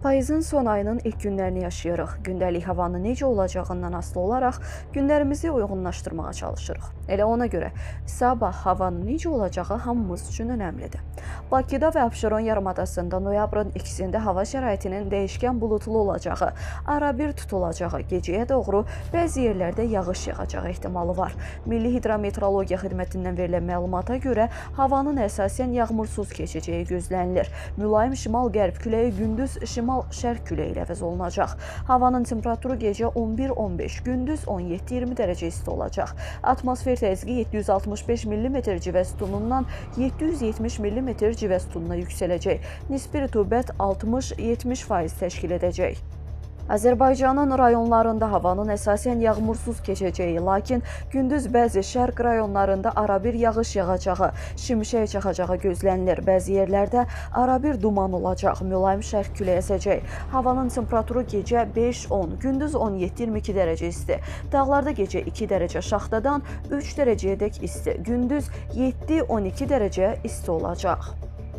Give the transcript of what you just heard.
Payızın son ayının ilk günlərini yaşayırıq. Gündəlik havanın necə olacağından asılı olaraq günlərimizi uyğunlaşdırmağa çalışırıq. Elə ona görə sabah havanın necə olacağı hamımız üçün önəmlidir. Bakıda və Abşeron yarımadasında noyabrın 2-sində hava şəraitinin dəyişkən bulutlu olacağı, arabir tutulacağı, gecəyə doğru bəzi yerlərdə yağış yağacağı ehtimalı var. Milli Hidrometeorologiya Xidmətindən verilən məlumata görə havanın əsasən yağmursuz keçəcəyi gözlənilir. Mülayim şimal-qərb küləyi gündüz şimal-şərq küləyi ilə əvəz olunacaq. Havanın temperaturu gecə 11-15, gündüz 17-20 dərəcə isti olacaq. Atmosfer təzyiqi 765 mm civə sütunundan 770 mm civə sütununa yüksələcək. Nisbi rütubət 60-70% təşkil edəcək. Azərbaycanın rayonlarında havanın əsasən yağmursuz keçəcəyi, lakin gündüz bəzi şərq rayonlarında arabir yağış yağacağı, şimşək çaxacağı gözlənilir. Bəzi yerlərdə arabir duman olacaq, mülayim şərq küləyi əsəcək. Havanın temperaturu gecə 5-10, gündüz 17-22 dərəcə isti. Dağlarda gecə 2 dərəcə şaxtadan 3 dərəcəyədək isti, gündüz 7-12 dərəcə isti olacaq.